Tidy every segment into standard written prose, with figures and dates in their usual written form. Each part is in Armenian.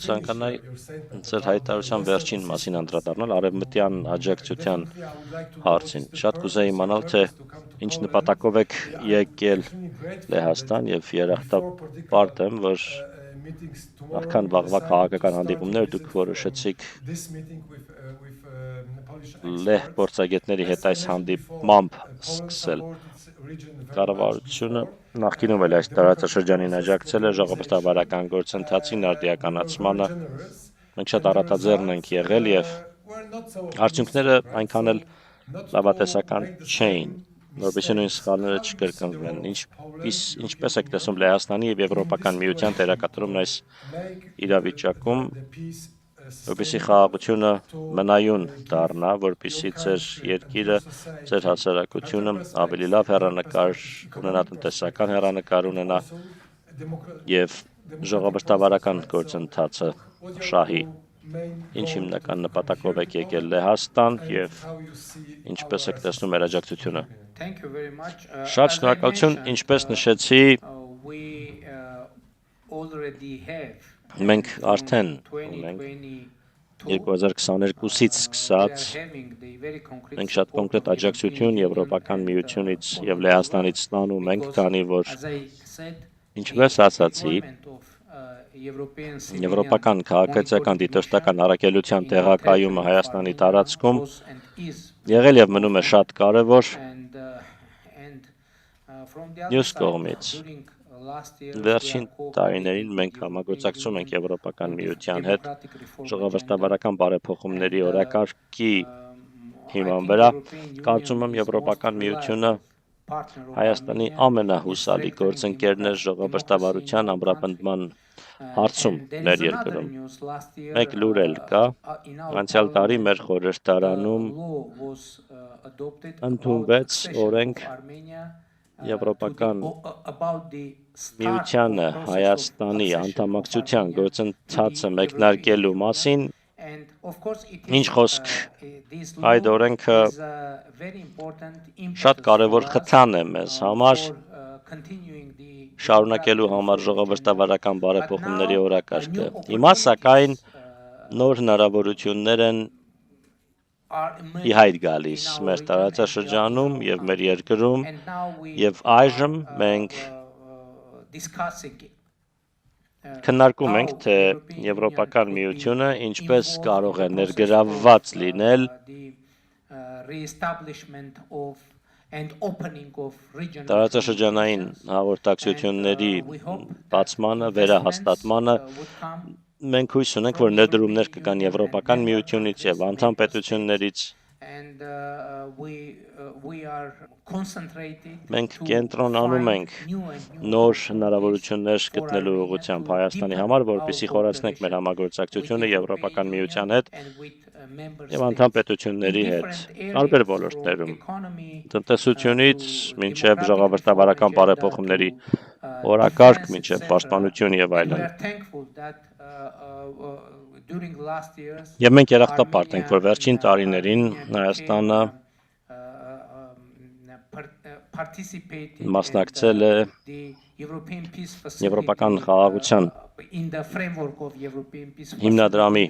Ցանկանայի ձեր հայտարարության վերջին մասին անդրադառնալ արևմտյան աջակցության հարցին։ Շատ կուզեի իմանալ, թե ինչ նպատակով եք եկել Լեհաստան եւ երախտապարտ եմ, որ նախքան վաղվա քաղաքական հանդիպումները դուք որոշեցիք Լեհ փորձագետների հետ այս հանդիպմամբ սկսել։ Կառավարությունը նախկինում էլ այս տարածաշրջանին աջակցել է ժողովրդավարական գործընթացին արդիականացմանը։ Մենք շատ առատաձեռն ենք եղել եւ արդյունքները այնքան էլ լավատեսական չէին, որովհետեւ նույն սխալները չկրկնվեն։ Ինչպես եք տեսնում Լեհաստանի եւ Եվրոպական միության դերակատարումն այս իրավիճակում, որպեսզի խաղաղությունը մնայուն դառնա, որպեսզի ձեր երկիրը, ձեր հասարակությունը ավելի լավ հեռանկար ունենա, տնտեսական հեռանկար ունենա եւ ժողովրդավարական գործընթացը շահի։ Ինչ հիմնական նպատակով եք եկել Լեհաստան եւ ինչպես եք տեսնում մեր աջակցությունը։ Շատ շնորհակալություն, ինչպես նշեցի, մենք արդեն ունենք 2022-ից սկսած մենք շատ կոնկրետ աջակցություն Եվրոպական միությունից եւ Լեհաստանից ստանում ենք, քանի որ ինչպես ասացի, Եվրոպական քաղաքացիական դիտորդական առաքելության տեղակայումը Հայաստանի տարածքում եղել եւ մնում է շատ կարեւոր։ Մյուս կողմից վերջին տարիներին մենք համագործակցում ենք Եվրոպական միության հետ ժողովրդավարական բարեփոխումների օրակարգի հիման վրա։ Կարծում եմ Եվրոպական միությունը Հայաստանի ամենահուսալի գործընկերն է ժողովրդավարության ամրապնդման հարցում մեր երկրում։ Մեկ լուր էլ կա, անցյալ տարի մեր խորհրդարանում ընդունվեց օրենք Եվրոպական միությանը Հայաստանի անդամակցության գործընթացը մեկնարկելու մասին, ինչ խոսք, այդ օրենքը շատ կարևոր խթան է մեզ համար, շարունակելու համար ժողովրդավարական բարեփոխումների օրակարգը։ Հիմա սակայն նոր հնարավորություններ են ի հայտ գալիս մեր տարածաշրջանում եւ մեր երկրում եւ այժմ մենք քննարկում ենք, թե Եվրոպական միությունը ինչպես կարող է ներգրավված լինել տարածաշրջանային հաղորդակցությունների բացմանը, վերահաստատմանը։ Մենք հույս ունենք, որ ներդրումներ կգան Եվրոպական միությունից եւ անդամ պետություններից։ Մենք կենտրոնանում ենք նոր հնարավորություններ գտնելու ուղղությամբ Հայաստանի համար, որպեսզի խորացնենք մեր համագործակցությունը Եվրոպական միության հետ եւ անդամ պետությունների հետ տարբեր ոլորտներում, տնտեսությունից մինչեւ ժողովրդավարական բարեփոխումների օրակարգ, մինչեւ պաշտպանություն եւ այլն։ Եվ մենք երախտապարտ ենք, որ վերջին տարիներին Հայաստանը մասնակցել է Եվրոպական խաղաղության հիմնադրամի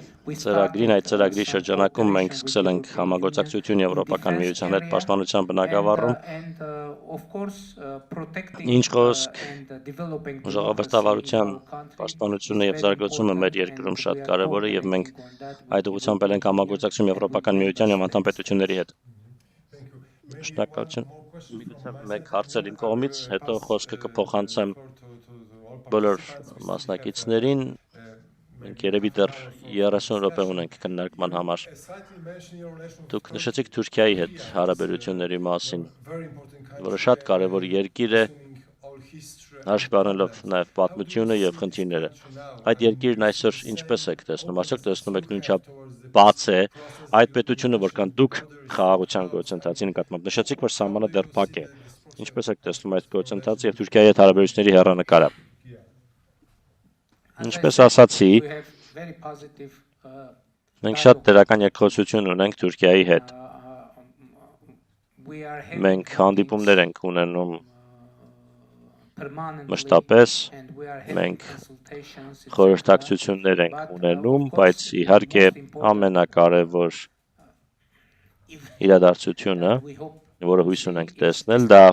ծրագրին։ Այդ ծրագրի շրջանակում մենք սկսել ենք համագործակցություն Եվրոպական միության հետ պաշտպանության բնագավառում։ Ինչ խոսք, ժողովրդավարության պաշտպանությունը եւ զարգացումը մեր երկրում շատ կարեւոր է եւ մենք այդ ուղղությամբ ենք համագործակցում Եվրոպական միության եւ անդամ պետությունների հետ։ Շնորհակալություն։ Մեկ հարցեր իմ կողմից, հետո խոսքը կփոխանցեմ բոլոր մասնակիցներին։ Մենք երևի դեռ 30 րոպե ունենք քննարկման համար։ Դուք նշեցիք Թուրքիայի հետ հարաբերությունների մասին, որը շատ կարևոր երկիր է, հաշվի առնելով նաև պատմությունը եւ խնդիրները։ Այդ երկիրն այսօր ինչպես եք տեսնում, արդյոք տեսնում եք նույնչափ բաց է այդ պետությունը, որքան դուք խաղաղության գործընթացի նկատմամբ նշեցիք, որ սահմանը դեռ փակ է։ Ինչպես եք տեսնում այդ գործընթացը եւ Թուրքիայի հետ հարաբերությունների հեռանկարը։ Ինչպես ասացի, մենք շատ դրական երկխոսություն ունենք Թուրքիայի հետ։ Մենք հանդիպումներ ենք ունենում մշտապես մենք խորհրդակցություններ ենք ունենում, բայց իհարկե ամենակարևոր իրադարձությունը, որը հույս ունենք տեսնել, դա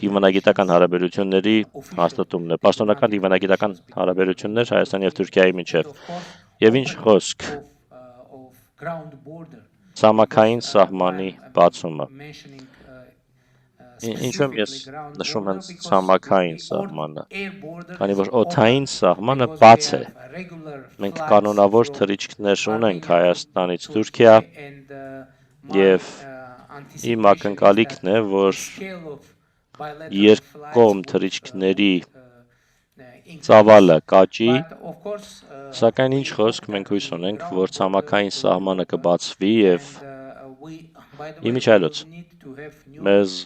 դիվանագիտական հարաբերությունների հաստատումն է, պաշտոնական դիվանագիտական հարաբերություններ Հայաստանի և Թուրքիայի միջև, և ինչ խոսք ցամաքային սահմանի բացումը։ Ինչու եմ ես նշում հենց ցամաքային սահմանը, քանի որ օդային սահմանը բաց է, մենք կանոնավոր թռիչքներ ունենք Հայաստանից Թուրքիա, և իմ ակնկալիքն է, որ երկկողմ թռիչքների ծավալը կաճի, սակայն ինչ խոսք մենք հույս ունենք, որ ցամաքային սահմանը կբացվի և իմիջիայլոց մեզ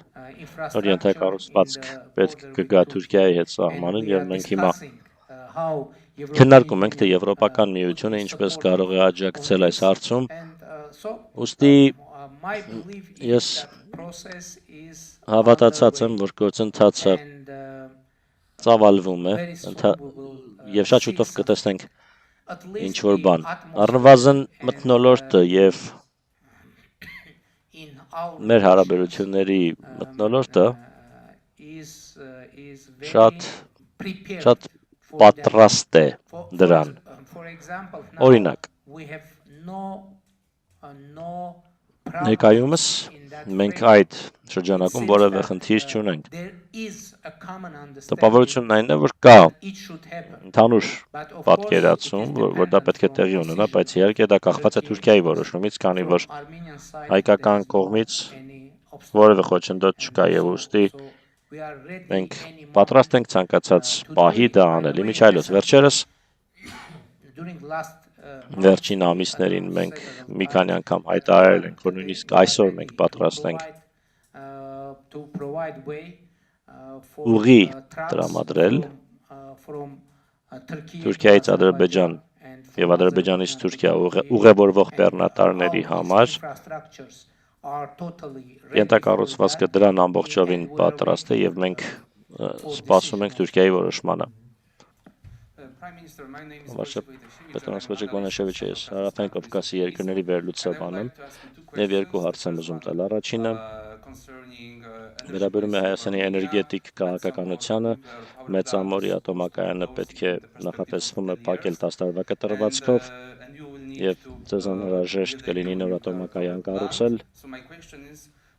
նոր ենթակառուցվածք պետք կգա Թուրքիայի հետ սահմանին, և մենք հիմա քննարկում ենք, թե Եվրոպական միությունը ինչպես կարող է աջակցել այս հարցում, ուստի ես հավատացած եմ, որ գործընթացը ծավալվում է, և շատ շուտով կտեսնենք ինչ-որ բան, առնվազն մթնոլորտը և մեր հարաբերությունների մթնոլորտը շատ պատրաստ է դրան, օրինակ, ներկայումս մենք այդ շրջանակում որևէ խնդիր չունենք, տպավորությունն այն է, որ կա ընդհանուր պատկերացում, որ դա պետք է տեղի ունենա, բայց իհարկե դա կախված է Թուրքիայի որոշումից, քանի որ հայկական կողմից որևէ խոչընդոտ չկա, և ուստի մենք պատրաստ ենք ցանկացած պահի դա անել, իմիջիայլոց վերջերս վերջին ամիսներին մենք մի քանի անգամ հայտարարել ենք, որ նույնիսկ այսօր մենք պատրաստ ենք ուղի տրամադրել Թուրքիայից Ադրբեջան և Ադրբեջանից Թուրքիա ուղևորվող բեռնատարների համար, ենթակառուցվածքը դրան ամբողջովին պատրաստ է, և մենք սպասում ենք Թուրքիայի որոշմանը։ Ես Հարավային Կովկասի երկրների վերլուծաբան եմ, և երկու հարց եմ ուզում տալ, առաջինը վերաբերում է Հայաստանի էներգետիկ քաղաքականությանը, Մեծամորի ատոմակայանը պետք է նախատեսվում է փակել 10 տարվա կտրվածքով, և ձեզ անհրաժեշտ կլինի նոր ատոմակայան կառուցել,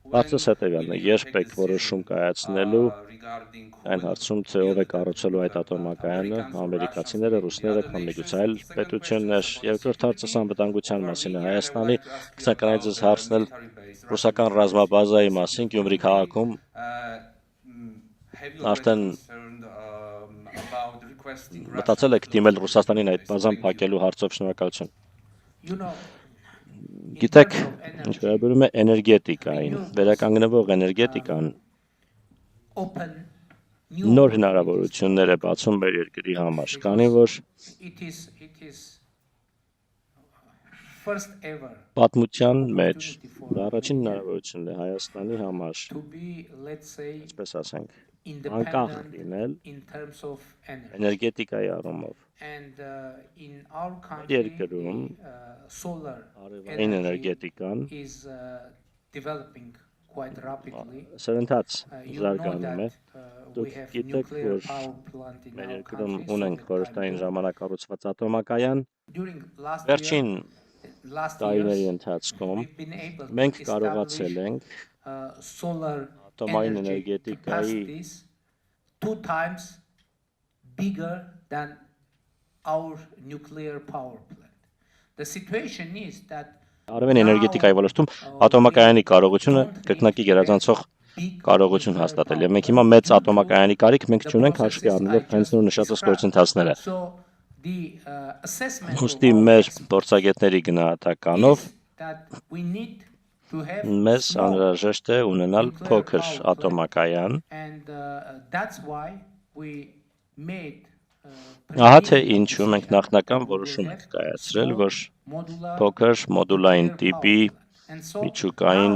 հարցս հետևյալն է, երբ եք որոշում կայացնելու այն հարցում, թե ով է կառուցելու այդ ատոմակայանը, ամերիկացիները, ռուսները, կամ միգուցե այլ պետություններ, երկրորդ հարցս անվտանգության մասին է Հայաստանի, կցանկանայի ձեզ հարցնել ռուսական ռազմաբազայի մասին Գյումրի քաղաքում, արդեն մտածել եք դիմել Ռուսաստանին այդ բազան փակելու հարցով, շնորհակալություն։ Գիտեք, ինչ վերաբերում է էներգետիկային, վերականգնվող էներգետիկան նոր հնարավորություններ է բացում մեր երկրի համար, քանի որ պատմության մեջ դա առաջին հնարավորությունն է Հայաստանի համար, այսպես ասենք, անկախ լինել էներգետիկայի առումով։ Մեր երկրում արևային էներգետիկան սրընթաց զարգանում է, դուք գիտեք, որ մեր երկրում ունենք խորհրդային ժամանակ կառուցված ատոմակայան, վերջին տարիների ընթացքում մենք կարողացել ենք ատոմային էներգետիկայի արևային էներգետիկայի ոլորտում ատոմակայանի կարողությունը կրկնակի գերազանցող կարողություն հաստատել, և մենք հիմա մեծ ատոմակայանի կարիք մենք չունենք հաշվի առնելով հենց նոր նշածս գործընթացները։ Ուստի մեր փորձագետների գնահատականով մեզ անհրաժեշտ է ունենալ փոքր ատոմակայան, ահա թե ինչու մենք նախնական որոշում ենք կայացրել, որ փոքր մոդուլային տիպի միջուկային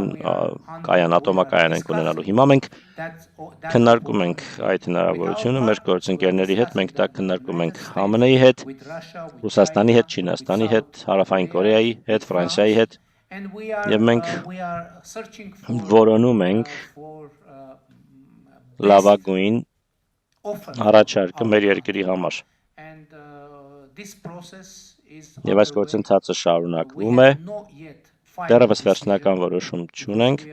ատոմակայան ենք ունենալու։ Հիմա մենք քննարկում ենք այդ հնարավորությունը մեր գործընկերների հետ, մենք դա քննարկում ենք ԱՄՆ-ի հետ, Ռուսաստանի հետ, Չինաստանի հետ, Հարավային Կորեայի հետ, Ֆրանսիայի հետ, եւ մենք որոնում ենք լավագույն առաջարկը մեր երկրի համար։ Եվ այս գործընթացը շարունակվում է, դեռևս վերջնական որոշում չունենք,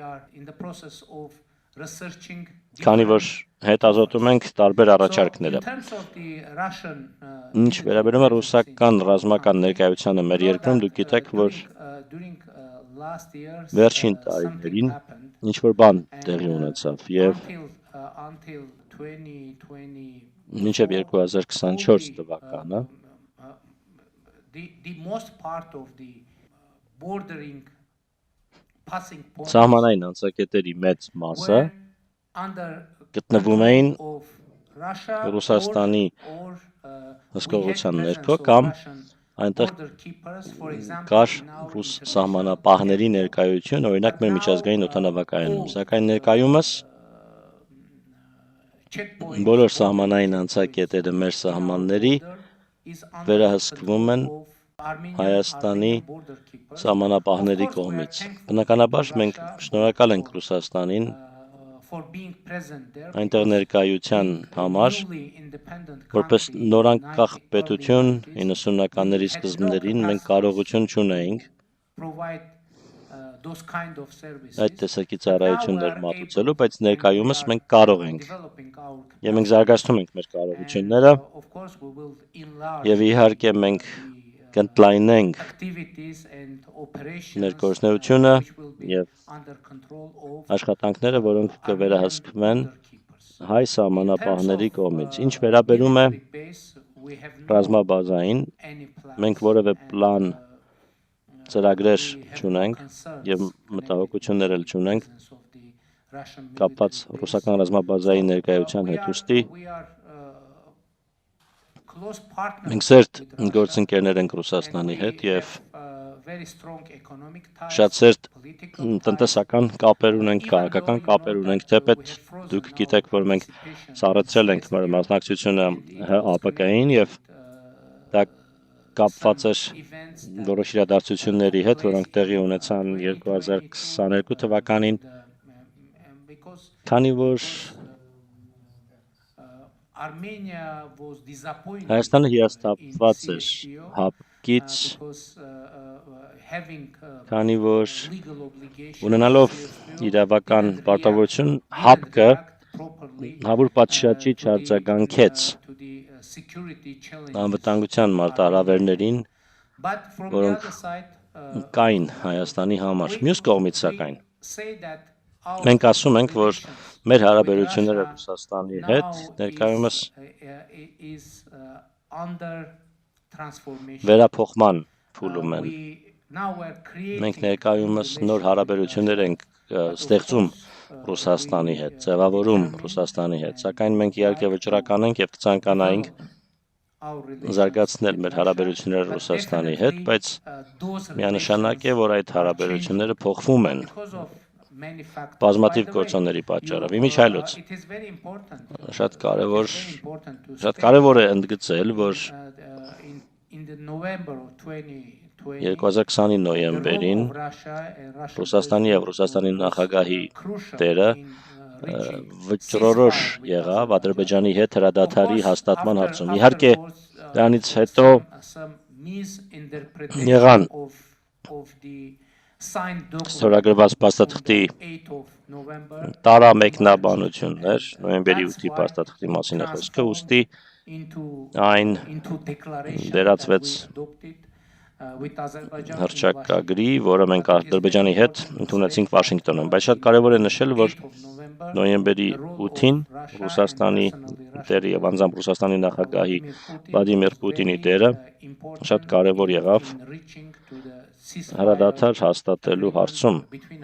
քանի որ հետազոտում ենք տարբեր առաջարկները։ Ինչ վերաբերում է ռուսական ռազմական ներկայությանը մեր երկրում, դուք գիտեք, որ վերջին տարիներին ինչ-որ բան տեղի ունեցավ եւ մինչև 2024 թվականը սահմանային անցակետերի մեծ մասը գտնվում էին Ռուսաստանի հսկողության ներքո կամ այնտեղ կար ռուս սահմանապահների ներկայություն, օրինակ մեր միջազգային օդանավակայանում, սակայն ներկայումս բոլոր սահմանային անցակետերը մեր սահմանների վերահսկվում են Հայաստանի սահմանապահների կողմից։ Բնականաբար մենք շնորհակալ ենք Ռուսաստանին այնտեղ ներկայության համար, որպես նորանկախ պետություն 90-ականների սկզբներին մենք կարողություն չունեինք այդ տեսակի ծառայություններ մատուցելու, բայց ներկայումս մենք կարող ենք եւ մենք զարգացնում ենք մեր կարողությունները եւ իհարկե մենք կընդլայնենք մեր գործունեությունը եւ աշխատանքները, որոնք կվերահսկվեն հայ սահմանապահների կողմից։ Ինչ վերաբերում է ռազմաբազային, մենք որևէ պլան ծրագրեր չունենք եւ մտահոգություններ էլ չունենք կապված ռուսական ռազմաբազայի ներկայության հետ, ուստի մենք սերտ գործընկերներ ենք Ռուսաստանի հետ եւ շատ սերտ տնտեսական կապեր ունենք, քաղաքական կապեր ունենք, թեպետ դուք գիտեք, որ մենք սառեցրել ենք մեր մասնակցությունը ՀԱՊԿ-ին եւ դա կապված էր որոշ իրադարձությունների հետ, որոնք տեղի ունեցան 2022 թվականին, քանի որ Հայաստանը հիասթափված էր ՀԱՊԿ-ից, քանի որ ունենալով իրավական պարտավորություն ՀԱՊԿ-ը հավուր պատշաճի չարձագանքեց անվտանգության մարտահրավերներին, որոնք կային Հայաստանի համար։ Մյուս կողմից սակայն մենք ասում ենք, որ մեր հարաբերությունները Ռուսաստանի հետ ներկայումս վերափոխման փուլում են։ Մենք ներկայումս նոր հարաբերություններ ենք ստեղծում Ռուսաստանի հետ, ձևավորում Ռուսաստանի հետ, սակայն մենք իհարկե վճռական ենք եւ կցանկանայինք զարգացնել մեր հարաբերությունները Ռուսաստանի հետ, բայց միանշանակ է, որ այդ հարաբերությունները փոխվում են բազմաթիվ գործոնների պատճառով։ Իմիջիայլոց շատ կարևոր է ընդգծել, որ 2020-ի նոյեմբերին Ռուսաստանի եւ Ռուսաստանի նախագահի դերը վճռորոշ եղավ Ադրբեջանի հետ հրադադարի հաստատման հարցում։ Իհարկե դրանից հետո եղան ստորագրված փաստաթղթի տարամեկնաբանություններ, նոյեմբերի 8-ի փաստաթղթի մասին է խոսքը, ուստի այն վերածվեց հռչակագրի, որը մենք Ադրբեջանի հետ ընդունեցինք Վաշինգտոնում, բայց շատ կարևոր է նշել, որ նոյեմբերի 8-ին Ռուսաստանի դերը եւ անձամբ Ռուսաստանի նախագահի Վլադիմիր Պուտինի դերը շատ կարևոր եղավ հրադադար հաստատելու հարցում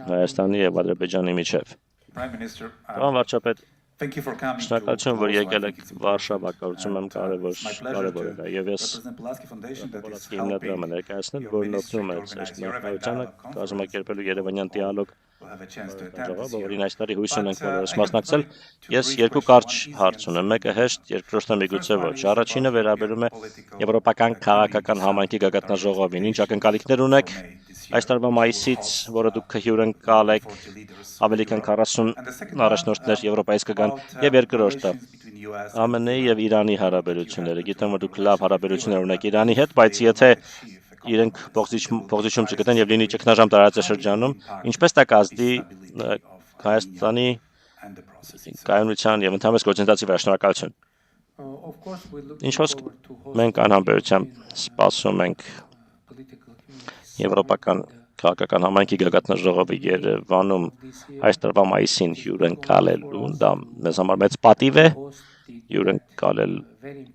Հայաստանի եւ Ադրբեջանի միջև։ Պարոն վարչապետ, Շնորհակալություն, որ եկել եք Վարշավա, կարծում եմ կարևոր է, եւ ես Պոլացկի հիմնադրամը ներկայացնել, որն օգնում է նախարարությանը կազմակերպելու Երևանյան դիալոգ ժողովը, որին այս տարի հույս ունենք բոլորս մասնակցել։ Ես երկու կարճ հարց ունեմ, մեկը հեշտ, երկրորդը միգուցե ոչ։ Առաջինը վերաբերում է Եվրոպական քաղաքական համայնքի գագաթնաժողովին։ Ինչ ակնկալիքներ ունեք այս տարվա մայիսից, որը դուք հյուրընկալ եք, ավելի քան 40 առաջնորդներ Եվրոպայից կգան, եւ երկրորդը ԱՄՆ-ի եւ Իրանի հարաբերությունները։ Գիտեմ, որ դուք լավ հարաբերություններ ունեք Իրանի հետ, բայց եթե իրենք փոխզիջում չգտնեն եւ լինի ճգնաժամ տարածաշրջանում, ինչպես դա կազդի Հայաստանի կայունության եւ ընդհանրապես գործընթացի վրա։ Շնորհակալություն։ Ինչ խոսք մենք անհամբերությամբ սպասում ենք Եվրոպական քաղաքական համայնքի գագաթնաժողովի Երևանում այս տարվա մայիսին հյուրընկալելու, դա մեզ համար մեծ պատիվ է հյուրընկալել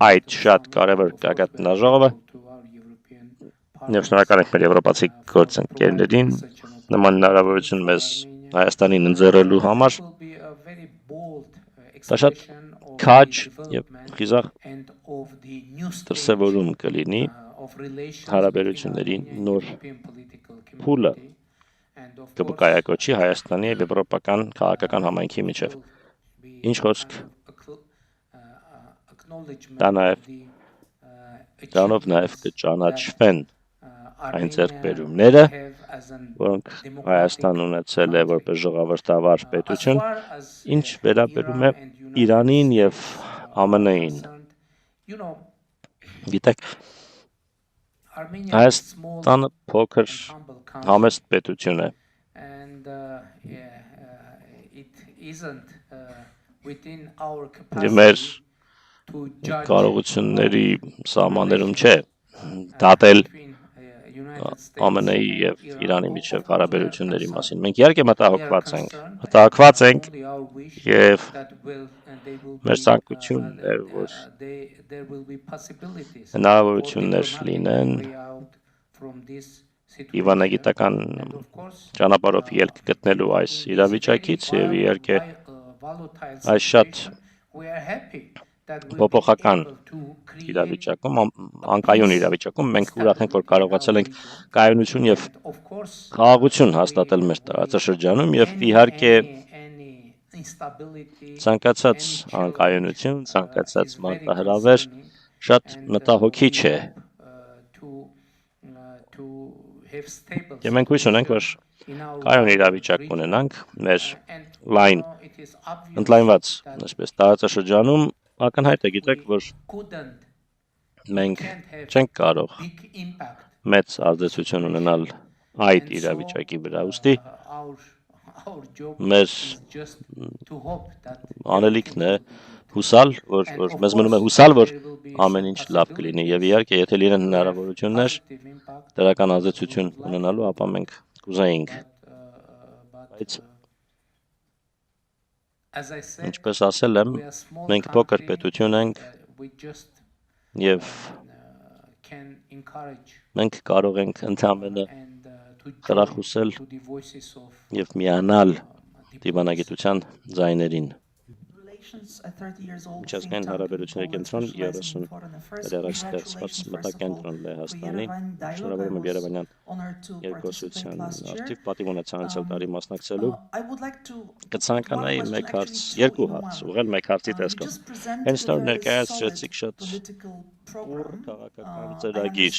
այդ շատ կարևոր գագաթնաժողովը։ Եվ շնորհակալ ենք մեր եվրոպացի գործընկերներին նման հնարավորություն մեզ Հայաստանին ընձեռելու համար։ Դա շատ քաջ եւ խիզախ դրսևորում կլինի հարաբերությունների նոր փուլը կկայակոչի Հայաստանի եւ Եվրոպական քաղաքական համայնքի միջև։ Ինչ խոսք դրանով նաեւ կճանաչվեն այն ձեռքբերումները, որոնք Հայաստան ունեցել է որպես ժողովրդավար պետություն, ինչ վերաբերում է Իրանին եւ ԱՄՆ-ին։ Գիտեք, Հայաստանը փոքր համեստ պետություն է։ Եվ մեր կարողությունների սահմաններում չէ դատել ԱՄՆ-ի եւ Իրանի միջև հարաբերությունների մասին։ Մենք իհարկե մտահոգված ենք եւ մեր ցանկությունն է, որ հնարավորություններ լինեն իվանագիտական ճանապարհով ելք գտնելու այս իրավիճակից եւ իհարկե այս շատ փոփոխական իրավիճակում, անկայուն իրավիճակում մենք ուրախ ենք, որ կարողացել ենք կայունություն եւ խաղաղություն հաստատել մեր տարածաշրջանում եւ իհարկե ցանկացած անկայունություն, ցանկացած մարտահրավեր շատ մտահոգիչ է։ Եվ մենք հույս ունենք, որ կայուն իրավիճակ ունենանք մեր լայն ընդլայնված այսպես տարածաշրջանում ակնհայտ է, գիտեք, որ մենք չենք կարող մեծ ազդեցություն ունենալ այդ իրավիճակի վրա, ուստի մեր անելիքն է հուսալ, որ մեզ մնում է հուսալ, որ ամեն ինչ լավ կլինի եւ իհարկե եթե լինեն հնարավորություններ դրական ազդեցություն ունենալու, ապա մենք կուզեինք։ Բայց ինչպես ասել եմ, մենք փոքր պետություն ենք եւ մենք կարող ենք ընդհանրապես խրախուսել եւ միանալ դիվանագիտության ձայներին։ Միջազգային հարաբերությունների կենտրոն 30 տարի առաջ ստեղծված մտակենտրոն Լեհաստանի, շնորհավորում եմ Երևանյան երկխոսության արդիվ պատիվ ունեցա անցյալ տարի մասնակցելու։ Կցանկանայի երկու հարց, ուղղել մեկ հարցի տեսքով։ Հենց նոր ներկայացրեցիք շատ քաղաքական ծրագիր։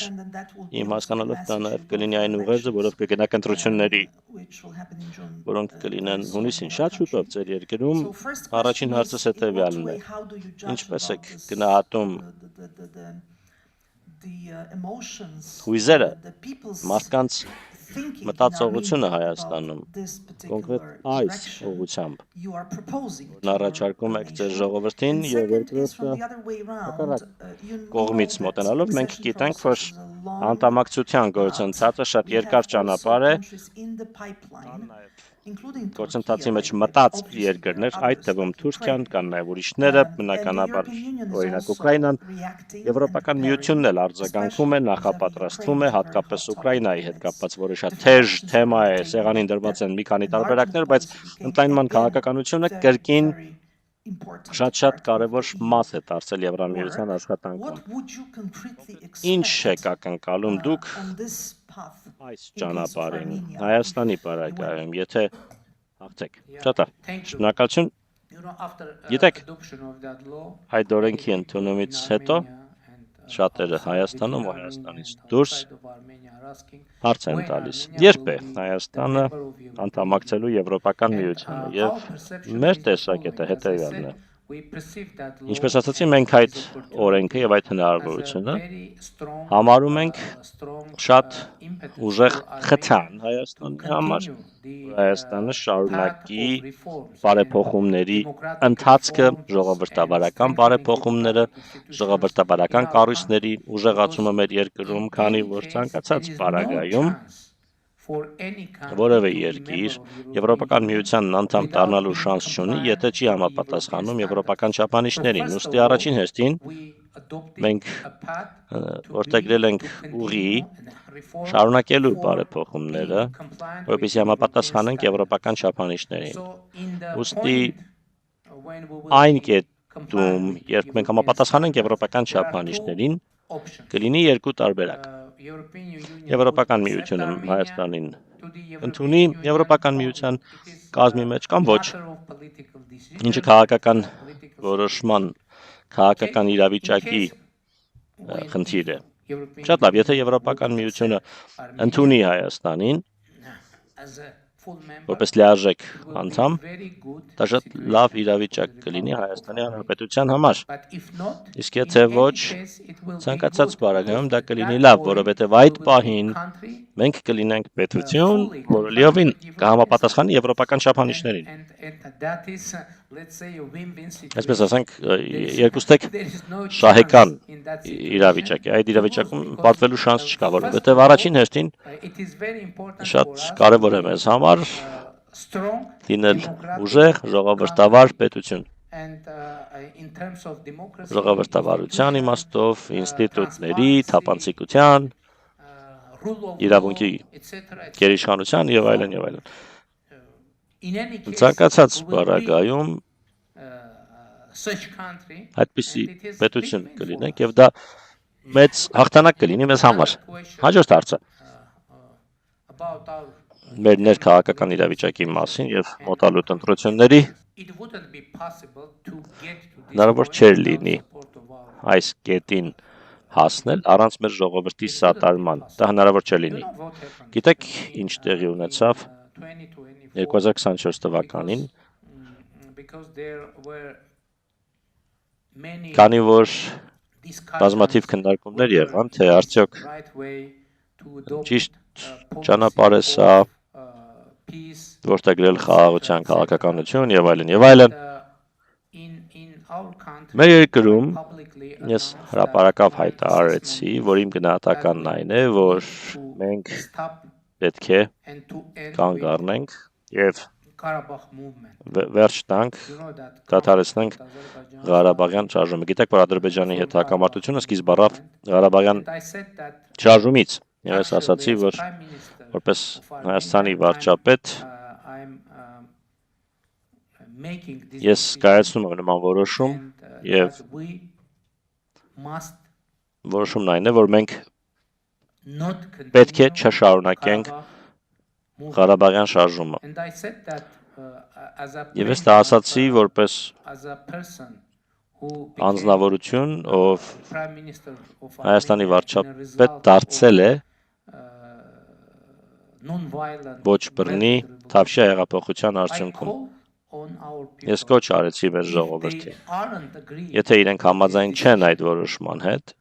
Իմ հասկանալով դա նաև կլինի այն ուղերձը, որով կգնաք ընտրությունների, որոնք կլինեն հունիսին շատ շուտով ձեր երկրում։ Առաջին հարցս հետևյալն է. ինչպես եք գնահատում հույզերը, մարդկանց մտածողությունը Հայաստանում, կոնկրետ այս ուղղությամբ, որն առաջարկում եք ձեր ժողովրդին եւ երկրորդը կողմից մոտենալով, մենք գիտենք, որ անդամակցության գործընթացը շատ երկար ճանապարհ է, գործընթացի մեջ մտած երկրներ, այդ թվում Թուրքիան, կան նաև ուրիշները, բնականաբար օրինակ Ուկրաինան, Եվրոպական միությունն էլ արձագանքում է, նախապատրաստվում է, հատկապես Ուկրաինայի հետ կապված, որը շատ թեժ թեմա է, սեղանին դրված են մի քանի տարբերակներ, բայց ընդլայնման քաղաքականությունը կրկին շատ կարևոր մաս է դարձել Եվրամիության աշխատանքում։ Ինչ եք ակնկալում դուք այս ճանապարհին Հայաստանի բարակայում, եթե հաղթեք։ Շատ լավ։ Շնորհակալություն։ Գիտեք, այդ օրենքի ընդունումից հետո շատերը Հայաստանում ու Հայաստանից դուրս հարց են տալիս. երբ է Հայաստանը անդամակցելու Եվրոպական միությանը, եւ մեր տեսակետը հետեւյալն է. ինչպես ասացի, մենք այդ օրենքը եւ այդ հնարավորությունը համարում ենք շատ ուժեղ խթան Հայաստանի համար, որ Հայաստանը շարունակի բարեփոխումների ընթացքը, ժողովրդավարական բարեփոխումները, ժողովրդավարական կառույցների ուժեղացումը մեր երկրում, քանի որ ցանկացած պարագայում որևէ երկիր Եվրոպական միությանն անդամ դառնալու շանս չունի, եթե չի համապատասխանում եվրոպական չափանիշներին։ Ուստի առաջին հերթին մենք որդեգրել ենք ուղի շարունակելու բարեփոխումները, որպեսզի համապատասխանենք եվրոպական չափանիշներին։ Ուստի այն կետում, երբ մենք համապատասխանենք եվրոպական չափանիշներին, կլինի երկու տարբերակ։ Եվրոպական միությունը Հայաստանին ընդունի Եվրոպական միության կազմի մեջ կամ ոչ, ինչը քաղաքական որոշման, քաղաքական իրավիճակի խնդիր է։ Շատ լավ, եթե Եվրոպական միությունը ընդունի Հայաստանին որպես լիարժեք անդամ, դա շատ լավ իրավիճակ կլինի Հայաստանի Հանրապետության համար։ Իսկ եթե ոչ, ցանկացած պարագայում դա կլինի լավ, որովհետև այդ պահին մենք կլինենք պետություն, որը լիովին կհամապատասխանի եվրոպական չափանիշներին։ Այսպես ասենք, երկուստեք շահեկան իրավիճակ է։ Այդ իրավիճակում պատվելու շանս չկա, որովհետև առաջին հերթին շատ կարևոր է մեզ համար լինել ուժեղ, ժողովրդավար պետություն։ Ժողովրդավարության իմաստով, ինստիտուտների, թափանցիկության, իրավունքի գերիշխանության եւ այլն եւ այլն։ Ցանկացած պարագայում այդպիսի պետություն կլինենք եւ դա մեծ հաղթանակ կլինի մեզ համար։ Հաջորդ հարցը մեր ներքաղաքական իրավիճակի մասին եւ մոտալուտ ընտրությունների հնարավոր չէր լինի այս կետին հասնել առանց մեր ժողովրդի սատարման։ Դա հնարավոր չէ լինի։ Գիտեք, ինչ տեղի ունեցավ 2024 թվականին, քանի որ բազմաթիվ քննարկումներ եղան, թե արդյոք ճիշտ ճանապարհ է սա որդեգրել խաղաղության քաղաքականություն եւ այլն եւ այլն։ Մեր երկրում ես հրապարակավ հայտարարեցի, որ իմ գնահատականն այն է, որ մենք պետք է կանգ առնենք եւ վերջ տանք, դադարեցնենք Ղարաբաղյան շարժումը։ Գիտեք, որ Ադրբեջանի հետ հակամարտությունը սկիզբ առավ Ղարաբաղյան շարժումից։ Ես ասացի, որ որպես Հայաստանի վարչապետ ես կայացնում եմ նման որոշում եւ որոշումն այն է, որ մենք պետք է չշարունակենք Ղարաբաղյան շարժումը։ Եվ ես դա ասացի որպես անձնավորություն, ով Հայաստանի վարչապետ դարձել է ոչ բռնի Թավշյա հեղափոխության արդյունքում։ Ես կոչ արեցի մեր ժողովրդին, եթե իրենք համաձայն չեն այդ որոշման հետ,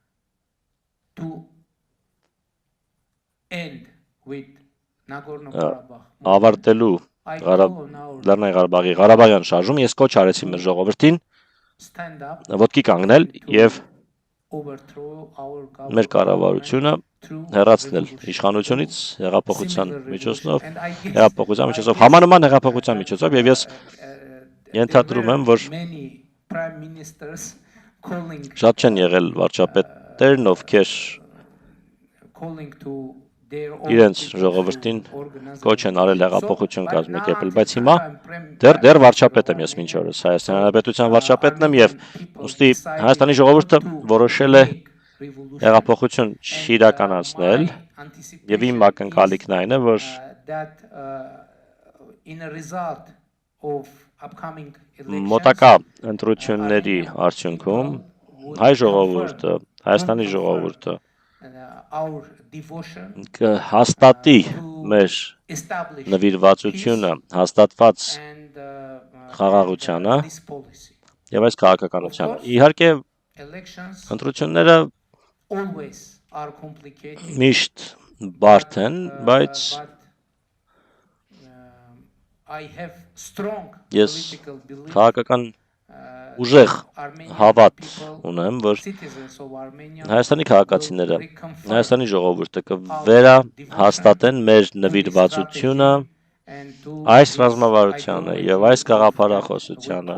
ավարտելու Լեռնային Ղարաբաղի Ղարաբաղյան շարժումը, ես կոչ արեցի մեր ժողովրդին ոտքի կանգնել եւ մեր կառավարությունը հեռացնել իշխանությունից հեղափոխության միջոցով, համանման հեղափոխության միջոցով, եւ ես ենթադրում եմ, որ շատ չեն եղել վարչապետերն, ովքեր իրենց ժողովրդին կոչ են արել հեղափոխություն կազմակերպել, բայց հիմա դեռ վարչապետ եմ ես մինչ օրս, Հայաստանի Հանրապետության վարչապետն եմ եւ ուստի Հայաստանի ժողովուրդը որոշել է հեղափոխություն չիրականացնել եւ իմ ակնկալիքն այն է, որ մոտակա ընտրությունների արդյունքում հայ ժողովուրդը, Հայաստանի ժողովուրդը կհաստատի մեր նվիրվածությունը հաստատված խաղաղությանը եւ այս քաղաքականությանը։ Իհարկե ընտրությունները միշտ բարդ են, բայց ես քաղաքական ուժեղ հավատ ունեմ, որ Հայաստանի քաղաքացիները, Հայաստանի ժողովուրդը կվերահաստատեն մեր նվիրվածությունը այս ռազմավարությանը եւ այս գաղափարախոսությանը,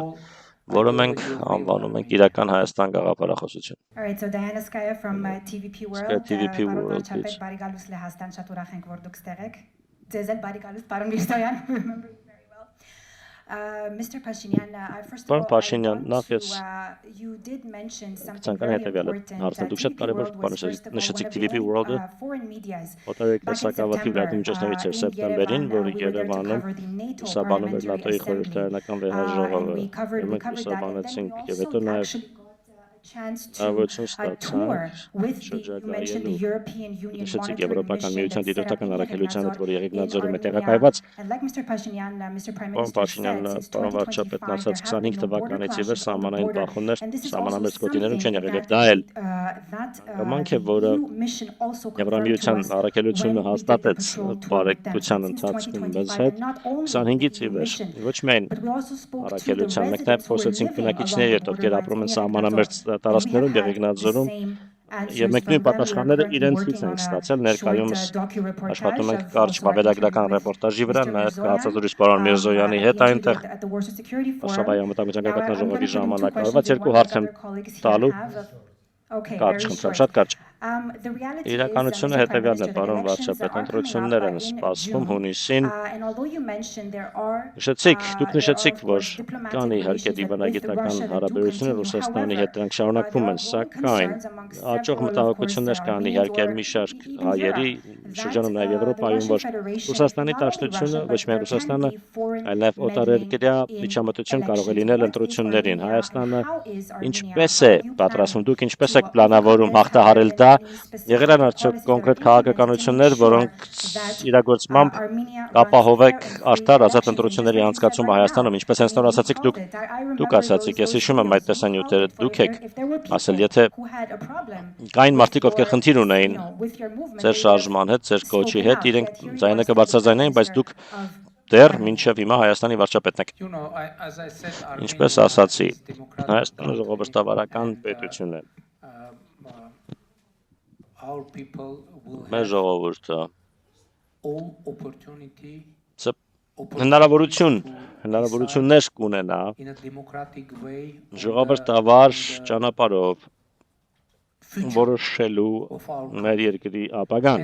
որը մենք անվանում ենք իրական Հայաստան գաղափարախոսություն։ All right, so Diana Skaya from TVP World. TVP World, Վարչապետ բարի գալուս Լեհաստան, շատ ուրախ ենք, որ դուք ստեղ եք։ Ձեզ էլ բարի գալուս, պարոն Միրզոյան, remember you very well. Mr. Pashinyan, first of all, Pashinyan, you did mention something Ցանկանում very հետևյալը important. դուք շատ կարևոր բան նշեցիք TVP World-ը, Foreign օտարերկրացակավաթի լրատվամիջոցներից էր սեպտեմբերին, որը Երևանում լուսաբանում էր ՆԱՏՕ-ի խորհրդարանական վեհաժողովը, եւ մենք լուսաբանեցինք եւ հետո նաեւ Avocin շրջագայելու Եվրոպական միության դիտորդական առաքելության հետ, որ Եղեգնաձորում է տեղակայված, պարոն Փաշինյանը, պարոն վարչապետն ասաց 25 թվականից ի վեր սահմանային բախումներ սահմանամերձ գոտիներում չեն եղել, եւ դա էլ կամանք է, որը Եվրամիության առաքելությունը հաստատեց բարեկցության ընթացքում մեզ հետ 25-ից ի վեր, ոչ միայն առաքելության, մենք նաեւ խոսեցինք բնակիչների հետ, ովքեր ապրում են սահմանամերձ տարածքներում Եղեգնաձորում եւ մենք նույն պատասխանները իրենցից ենք ստացել, ներկայումս աշխատում ենք կարճ վավերագրական ռեպորտաժի վրա, նաեւ կհացազրույց պարոն Միրզոյանի հետ այնտեղ Վարշավայի անվտանգության գագաթնաժողովի ժամանակ արված երկու հարց եմ տալու կարճ, խնդրեմ, շատ կարճ։ Իրականությունը հետևյալն է, պարոն վարչապետ, ընտրություններ են սպասվում հունիսին։ Դուք նշեցիք, որ կան իհարկե դիվանագիտական հարաբերություններ Ռուսաստանի հետ, դրանք շարունակվում են, սակայն աճող մտահոգություններ կան իհարկե մի շարք հայերի շրջանում նաև Եվրոպայում, որ Ռուսաստանի դաշնությունը, ոչ միայն Ռուսաստանը, այլ նաև օտարերկրյա միջամտություն կարող է լինել ընտրություններին։ Հայաստանը ինչպես է պատրաստվում, դուք ինչպես եք պլանավորում հաղթահարել դա, եղել են արդյոք կոնկրետ քաղաքականություններ, որոնք իրագործմամբ կապահովեք արդար ազատ ընտրությունների անցկացումը Հայաստանում, ինչպես հենց նոր ասացիք դուք ասացիք, ես հիշում եմ այդ տեսանյութերը, դուք եք ասել, եթե կային մարդիկ, ովքեր խնդիր ունեին ձեր շարժման հետ, ձեր կոչի հետ, իրենք ձայնը կբարձրաձայնեին, բայց դուք դեռ մինչև հիմա Հայաստանի վարչապետն եք։ Ինչպես ասացի, Հայաստանը ժողովրդավարական պետություն է։ Մեր ժողովուրդը հնարավորություններ կունենա ժողովրդավար ճանապարհով որոշելու մեր երկրի ապագան։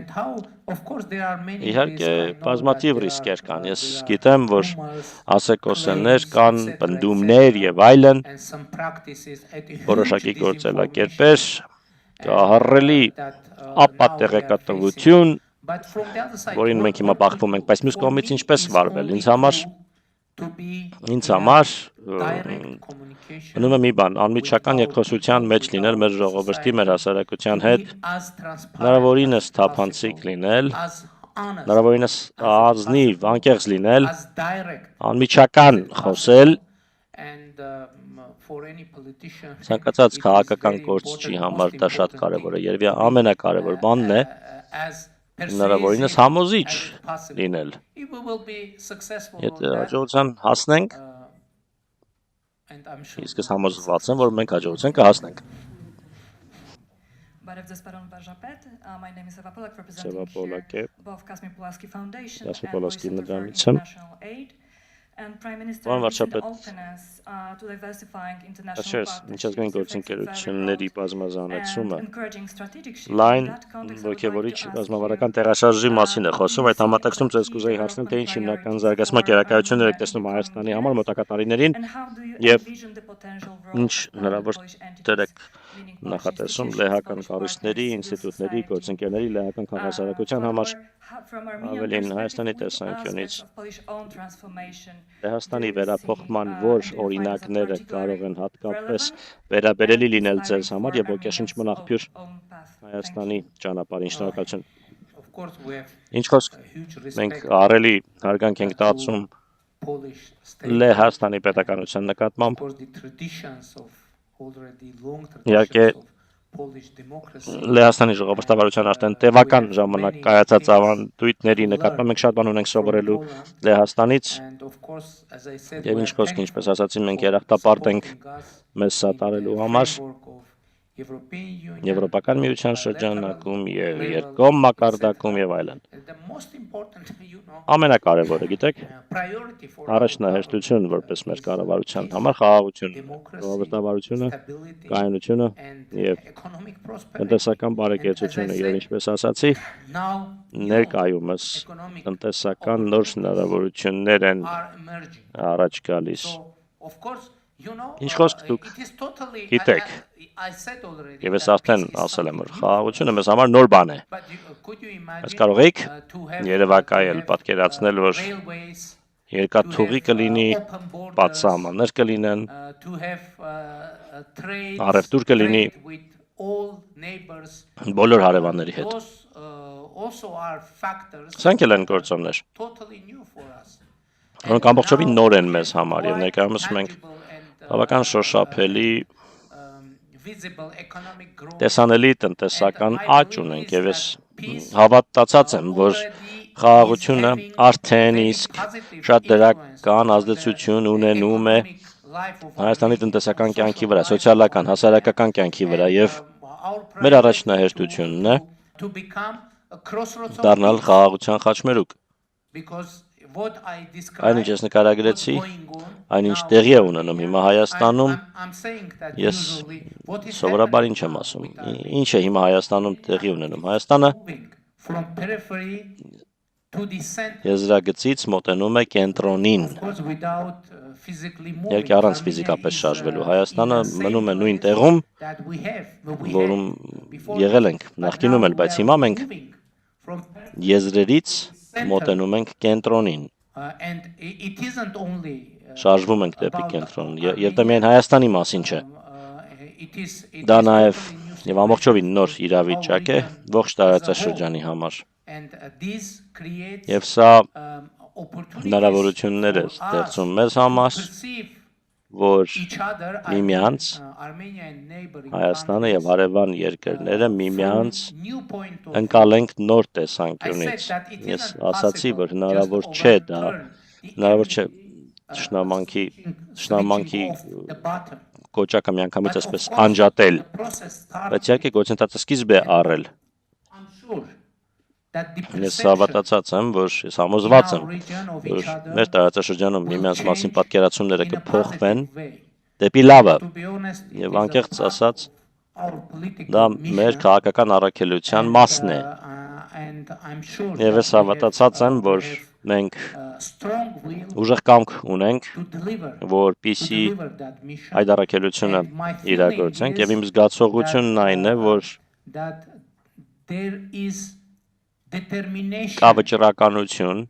Իհարկե, բազմաթիվ ռիսկեր կան։ Ես գիտեմ, որ ասեկոսեններ կան, պնդումներ եւ այլն, որոշակի գործելակերպեր, ահռելի ապատեղեկատվություն, որին մենք հիմա բախվում ենք, բայց մյուս կողմից ինչպես վարվել։ Ինձ համար մնում է մի բան, անմիջական երկխոսության մեջ լինել մեր ժողովրդի, մեր հասարակության հետ, հնարավորինս թափանցիկ լինել, հնարավորինս ազնիվ, անկեղծ լինել, անմիջական խոսել, ցանկացած քաղաքական գործչի համար դա շատ կարևոր է, երևի ամենակարևոր բանն է հնարավորինս համոզիչ լինել։ Եթե հաջողության հասնենք, իսկ ես համոզված եմ, որ մենք հաջողության կհասնենք։ Սևա Պոլակ է, Կասմի Պոլասկի նկարից եմ։ Պարոն վարչապետ, միջազգային գործընկերությունների բազմազանեցումը լայն ոգևորիչ ռազմավարական տեղաշարժի մասին է խոսում, այդ համատեքստում ձեզ կուզեի հարցնել, թե ինչ հիմնական զարգացման կերակայություններ եք տեսնում Հայաստանի համար մոտակա տարիներին եւ ինչ հնարավոր դեր եք նախատեսում լեհական կառույցների, ինստիտուտների, գործընկերների, լեհական քաղաքասարակության համար, ավելին Հայաստանի տեսանկյունից Լեհաստանի վերափոխման որ օրինակները կարող են հատկապես վերաբերելի լինել ձեզ համար եւ ոգեշնչման աղբյուր Հայաստանի ճանապարհին։ Շնորհակալություն։ Ինչ խոսք, մենք ահռելի հարգանք ենք տածում Լեհաստանի պետականության նկատմամբ։ Իհարկե Լեհաստանի ժողովրդավարության արդեն տևական ժամանակ կայացած ավանդույթների նկատմամբ մենք շատ բան ունենք սովորելու Լեհաստանից եւ ինչ խոսք, ինչպես ասացի, մենք երախտապարտ ենք մեզ սատարելու համար Եվրոպական միության շրջանակում եւ երկկողմ մակարդակում եւ այլն։ Ամենակարևորը, գիտեք, առաջնահերթություն որպես մեր կառավարության համար խաղաղությունը, ժողովրդավարությունը, կայունությունը եւ տնտեսական բարեկեցությունը եւ ինչպես ասացի, ներկայումս տնտեսական նոր հնարավորություններ են առաջ գալիս։ Ինչ խոսք դուք գիտեք, եւ ես արդեն ասել եմ, որ խաղաղությունը մեզ համար նոր բան է։ Բայց կարող եք երևակայել, պատկերացնել, որ երկաթուղի կլինի, բաց սահմաններ կլինեն, առևտուր կլինի բոլոր հարևանների հետ։ Սրանք էլ են գործոններ, որոնք ամբողջովին նոր են մեզ համար եւ ներկայումս մենք բավական շոշափելի տեսանելի տնտեսական աճ ունենք եւ ես հավատացած եմ, որ խաղաղությունը արդեն իսկ շատ դրական ազդեցություն ունենում է Հայաստանի տնտեսական կյանքի վրա, սոցիալական, հասարակական կյանքի վրա եւ մեր առաջնահերթությունն է դառնալ խաղաղության խաչմերուկ։ Այն ինչ ես նկարագրեցի, այնինչ տեղի է ունենում հիմա Հայաստանում, ես սովորաբար ինչ եմ ասում, ինչ է հիմա Հայաստանում տեղի ունենում, Հայաստանը եզրագծից մոտենում է կենտրոնին, երկի առանց ֆիզիկապես շարժվելու, Հայաստանը մնում է նույն տեղում, որում եղել ենք նախկինում էլ, բայց հիմա մենք եզրերից մոտենում ենք կենտրոնին, շարժվում ենք դեպի կենտրոն, եւ դա միայն Հայաստանի մասին չէ, դա նաեւ եւ ամբողջովին նոր իրավիճակ է ողջ տարածաշրջանի համար, եւ սա հնարավորություններ է ստեղծում մեզ համար, որ միմյանց Հայաստանը եւ հարևան երկրները միմյանց ընկալենք նոր տեսանկյունից։ Ես ասացի, որ հնարավոր չէ դա, հնարավոր չէ շնամանքի կոճակը միանգամից այսպես անջատել, բայց իհարկե գործընթացը սկիզբ է առել։ Ես հավատացած եմ, որ ես համոզված եմ, որ մեր տարածաշրջանում միմյանց մասին պատկերացումները կփոխվեն դեպի լավը, եւ անկեղծ ասած, դա մեր քաղաքական առաքելության մասն է։ Եվ ես հավատացած եմ, որ մենք ուժեղ կամք ունենք, որպեսզի այդ առաքելությունը իրագործենք, եւ իմ զգացողությունն այն է, որ կա վճռականություն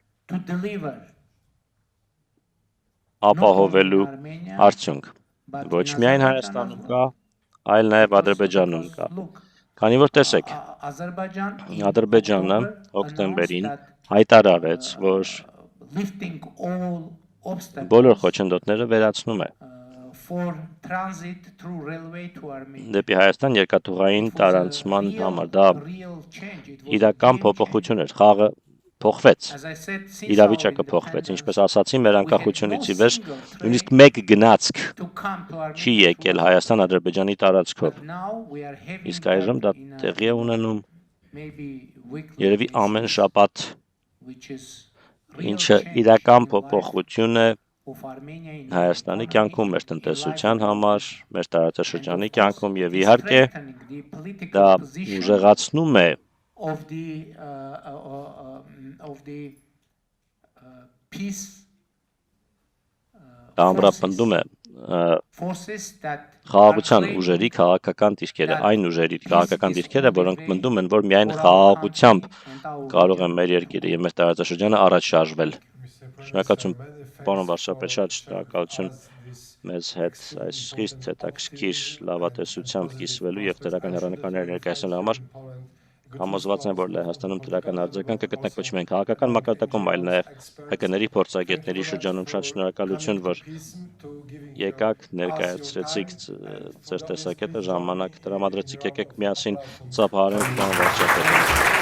ապահովելու արդյունք, ոչ միայն Հայաստանում կա, այլ նաեւ Ադրբեջանում կա, քանի որ տեսեք, Ադրբեջանը հոկտեմբերին հայտարարեց, որ բոլոր խոչընդոտները վերացնում է դեպի Հայաստան երկաթուղային տարանցման համար, դա իրական փոփոխություն էր, խաղը փոխվեց, իրավիճակը փոխվեց, ինչպես ասացի, մեր անկախությունից ի վեր նույնիսկ մեկ գնացք չի եկել Հայաստան Ադրբեջանի տարածքով, իսկ այժմ դա տեղի է ունենում երևի ամեն շաբաթ, ինչը իրական փոփոխություն է Հայաստանի կյանքում, մեր տնտեսության համար, մեր տարածաշրջանի կյանքում եւ իհարկե դա ուժեղացնում է դա ամրապնդում է խաղաղության ուժերի քաղաքական դիրքերը, այն ուժերի քաղաքական դիրքերը, որոնք մտնում են, որ միայն խաղաղությամբ կարող է մեր երկիրը եւ մեր տարածաշրջանը առաջ շարժվել։ Շնորհակալություն, պարոն վարչապետ, շատ շնորհակալություն մեզ հետ այս խիստ հետաքրքիր լավատեսությամբ կիսվելու եւ դրական հեռանկարներ ներկայացնելու համար։ Համոզված եմ, որ Լեհաստանում դրական արձագանք կգտնեք ոչ միայն քաղաքական մակարդակում, այլ նաեւ ՀԿ-ների փորձագետների շրջանում։ Շատ շնորհակալություն, որ եկաք, ներկայացրեցիք ձեր տեսակետը, ժամանակ տրամադրեցիք, եկեք միասին ծափահարենք պարոն վարչապետին։